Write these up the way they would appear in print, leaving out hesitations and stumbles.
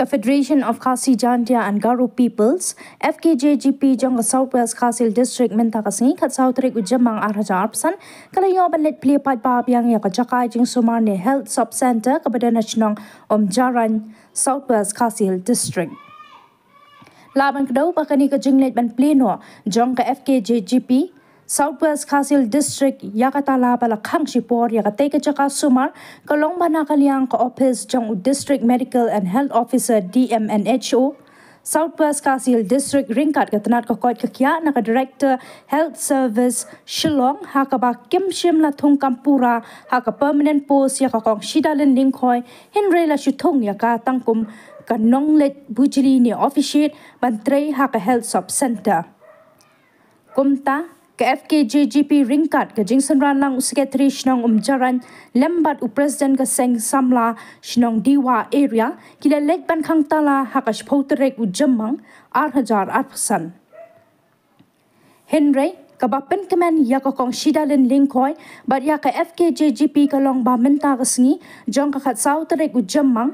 Federation of Khasi Jantia and Garo Peoples, FKJGP Jong Southwest Khasil District Mentakasni, Kat Southrik Ujamang Arhajarpsan, Kalayoban let play pat babiang Yakajakai Jing Sumarne Health Sub Center, Kabadanachnong Jaran, Southwest Khasil District. Laban Kdo Bakani Kajinglet Ban Pleno, Jong FKJGP, Southwest Khasil District Yakatala Balakang Shipor Yakateka Jaka Sumar Kalong Banakaliang Ka Office Jong District Medical and Health Officer DMNHO Southwest Khasil District Ringkat Katanat Kakot Kakya Naka Director Health Service Shillong Hakaba Kim Shim Latung Kampura Haka Permanent Post Yakakong Shidalin Lingkoi Henry La Shutung Yaka Tangkum Kanong Let Bujili ni Officiate Bantrei Haka Health Sub Center Kumta FKJGP Ringkat ke Jingson Ranlang Secretary Shnong Jaran Lembat President ke Seng Samla Shnong Diwa area kila lekban khang tala hakash poterek Jamang Arhajarpsan. Henry kabapen kemen yakakong Shidalin Lingkoi bat yaka FKJGP kalong ba menta kasngi jong kakat sauterek Jamang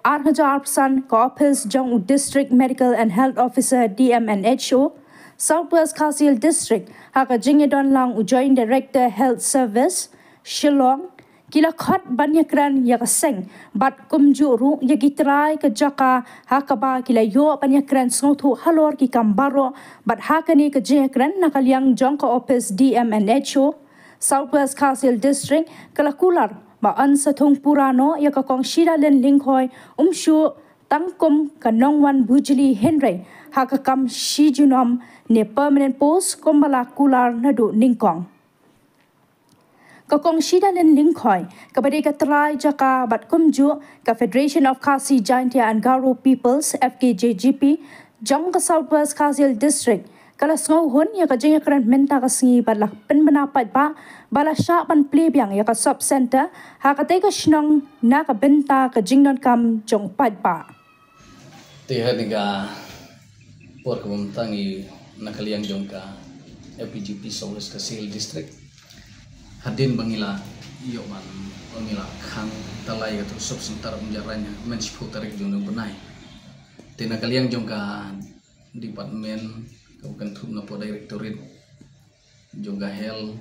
Arhajarpsan ka office jong District Medical and Health Officer DMNHO Southwest Khasil District haka jingedon lang Joint Director Health Service Shillong kila khat banyakran yakaseng bat kumjuru yagitrai ke jaka haka ba kila yo banyakran sngotu halor ki kambaro bat haka ni ke jingekran nakaliang jongka office DMNHO Southwest Khasil District kala kular ba ansatung purano yakakong Shidalin Lingkoi umshu tangkum kanongwan bujili Henry haka kam shijunom ne permanent post kombala kular nadu ningkong. Kakong Shidalin Lingkoi kabadi katrai jaka bat kumju ka Federation of Khasi Jantia and Garo Peoples FKJGP jong ka Southwest Khasil District kala sngohun ya ka jingakran menta kasngi balak penmenapat ba bala sya pan plebyang ya ka sub center haka teka shnong na ka benta ka jingnon kam jong pat ba. Tiha por kementangi nakaliang jongka FPGP Southwest Khasil District hadin bangila yoman bangila khang talai atau sub center menjaranya mensiputarek jong benai tina kaliang jongka departemen kabukan thumna po directorate jongka health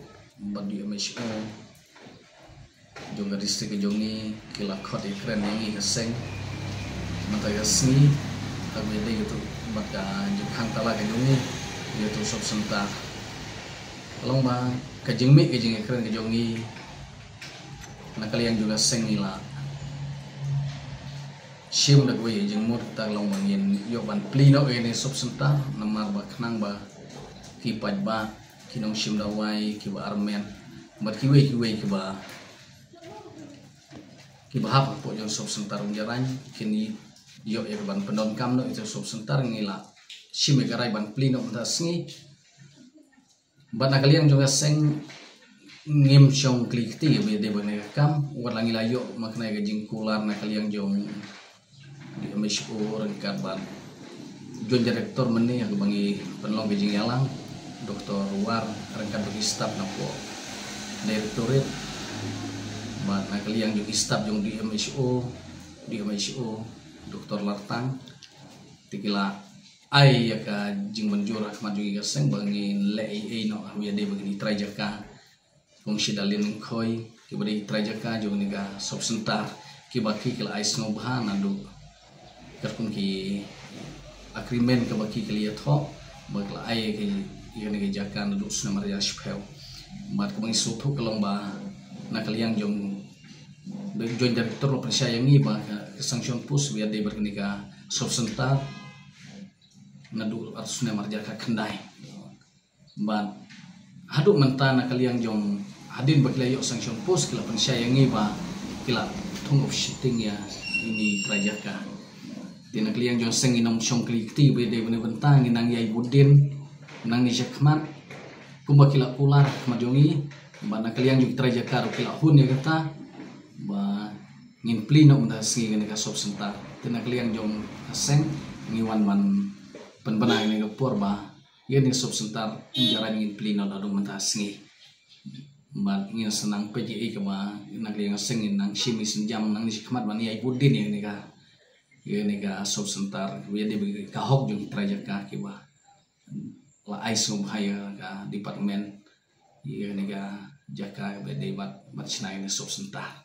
badi MHO jongka district jongi kila khot ikren yangi kaseng matagasni kabede gitu maka jukang tala kajungi yaitu sub center kalau mah kajingmi kajing ekran kajongi nakalian juga sengila sim dak we jengmur ta long mangin yo ban plino ini sub center namar ba khnang ba ki paj ba kinong sim dawai ki ba armen mat ki we ki ba hap po jong sub center jaran kini yo ya ban pendon kam no itu sub center ngila sim garai ban plino tasngi ban nakalian juga seng ngim chong klikti be de ban kam walang ila yo makna ga jingkular nakalian jong di MHO rengkat ban jon direktor meni yang bangi penlong gejing yalang Dr. War rengkat bagi staf napo direktorat ban nakalian jong staf jong di MHO Dr. Lartang tikila ai ya ka jing menjur ahmad juga seng bangi lei no ya de bagi trajaka kong Shidalin Khoi kibadi trajaka jong niga sub center kibaki kila ais no bahan adu kerpun ki agreement kibaki kiliat ho bakla ai ki yani ke jakan adu sunamar ya shpel mat kebang sutu kelomba nakaliang jong joint director percaya ngi ba sanction pus biar dia berkenika sub center nadu atusna marjaka kendai ban hadu mentana kaliang jong hadin bakila yo sanction pus kila percaya ngi ba kila thung of shitting ya ini trajaka tina kaliang jong seng inom chong klikti be de bene bentang inang yai budin nang ni jakmat kumbakila kular majongi ban kaliang jong trajaka kila hun ya kata ba ngin plino mendasi ngene ka sub center tina kaliang jong aseng ngiwan man penbenang ni por ba ngene sub center jaran ngin plino ladu mendasi ba ngin senang PJI ka ba nakaliang aseng nang simi senjam nang ni khmat ban yai budin ngene ka Ia nega sob sentar ia dia bagi kahok jung trajaka kiba la aisum haya ka departemen ia nega jaka be debat mat snai sob sentar.